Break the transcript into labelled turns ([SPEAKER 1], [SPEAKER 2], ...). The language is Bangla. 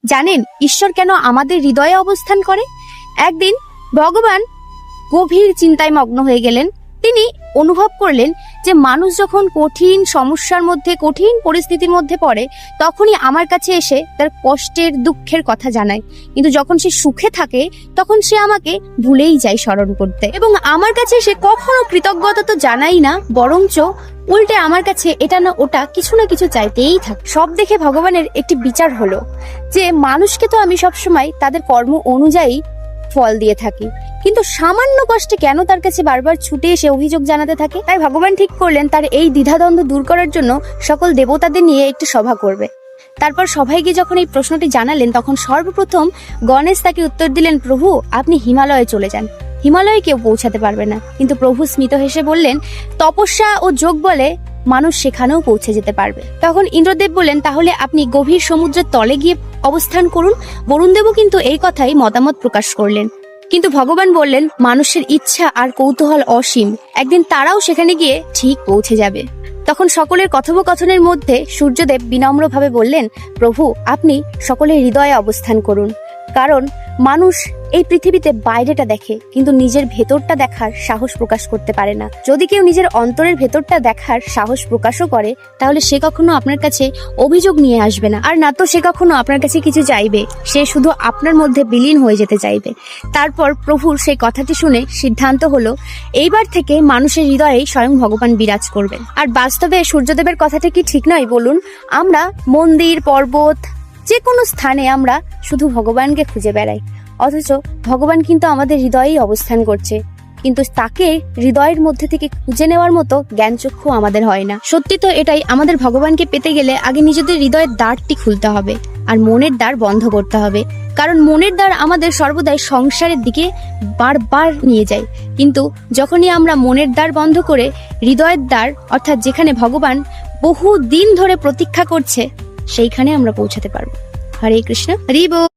[SPEAKER 1] জানেন ঈশ্বর কেন আমাদের হৃদয়ে অবস্থান করে? একদিন ভগবান গভীর চিন্তায় মগ্ন হয়ে গেলেন। তিনি অনুভব করলেন যে মানুষ যখন কঠিন সমস্যার মধ্যে, কঠিন পরিস্থিতির মধ্যে পড়ে, তখনই আমার কাছে এসে তার কষ্টের দুঃখের কথা জানায়। কিন্তু যখন সে সুখে থাকে তখন সে আমাকে ভুলেই যায় স্মরণ করতে, এবং আমার কাছে এসে কখনো কৃতজ্ঞতা তো জানাই না, বরঞ্চ উল্টে আমার কাছে এটা না ওটা কিছু না কিছু চাইতেই থাকে। সব দেখে ভগবানের একটি বিচার হলো যে মানুষকে তো আমি সবসময় তাদের কর্ম অনুযায়ী ফল দিয়ে থাকি, কিন্তু সামান্য কষ্টে কেন তার কাছে বারবার ছুটে এসে অভিযোগ জানাতে থাকে। তাই ভগবান ঠিক করলেন তার এই দ্বিধাদ্বন্দ্ব দূর করার জন্য সকল দেবতাদের নিয়ে একটি সভা করবে। তারপর সভায় গিয়ে যখন এই প্রশ্নটি জানালেন, তখন সর্বপ্রথম গণেশ তাকে উত্তর দিলেন, প্রভু আপনি হিমালয়ে চলে যান, হিমালয়ে কেউ পৌঁছাতে পারবে না। কিন্তু প্রভু স্মিত হেসে বললেন, তপস্যা ও যোগ বলে মানুষ সেখানেও পৌঁছে যেতে পারবে। তখন ইন্দ্রদেব বললেন, তাহলে আপনি গভীর সমুদ্রের তলে গিয়ে অবস্থান করুন। বরুণদেবও কিন্তু এই কথাই মতামত প্রকাশ করলেন। কিন্তু ভগবান বললেন, মানুষের ইচ্ছা আর কৌতূহল অসীম, একদিন তারাও সেখানে গিয়ে ঠিক পৌঁছে যাবে। তখন সকলের কথোপকথনের মধ্যে সূর্যদেব বিনম্রভাবে বললেন, প্রভু আপনি সকলের হৃদয়ে অবস্থান করুন, কারণ মানুষ এই পৃথিবীতে বাইরেটা দেখে কিন্তু নিজের ভেতরটা দেখার সাহস প্রকাশ করতে পারে না। যদি কেউ নিজের অন্তরের ভেতরটা দেখার সাহস প্রকাশও করে, তাহলে সে কখনো আপনার কাছে অভিযোগ নিয়ে আসবে না, আর না তো সে কখনো আপনার কাছে কিছু চাইবে, সে শুধু আপনার মধ্যে বিলীন হয়ে যেতে চাইবে। তারপর প্রভুর সেই কথাটি শুনে সিদ্ধান্ত হলো, এইবার থেকে মানুষের হৃদয়ে স্বয়ং ভগবান বিরাজ করবেন। আর বাস্তবে সূর্যদেবের কথাটা কি ঠিক নয় বলুন? আমরা মন্দির, পর্বত, যে কোনো স্থানে আমরা শুধু ভগবানকে খুঁজে বেড়াই, অথচ ভগবান কিন্তু আমাদের হৃদয়েই অবস্থান করছে, কিন্তু তাকে হৃদয়ের মধ্যে থেকে খুঁজে নেওয়ার মতো জ্ঞানচক্ষু আমাদের হয় না। সত্যি তো এটাই, আমাদের ভগবানকে পেতে গেলে আগে নিজেদের হৃদয়ের দ্বারটি খুলতে হবে আর মনের দ্বার বন্ধ করতে হবে, কারণ মনের দ্বার আমাদের সর্বদাই সংসারের দিকে বারবার নিয়ে যায়। কিন্তু যখনই আমরা মনের দ্বার বন্ধ করে হৃদয়ের দ্বার, অর্থাৎ যেখানে ভগবান বহু দিন ধরে প্রতীক্ষা করছে, সেইখানে আমরা পৌঁছাতে পারবো। হরে কৃষ্ণ, হরি বল।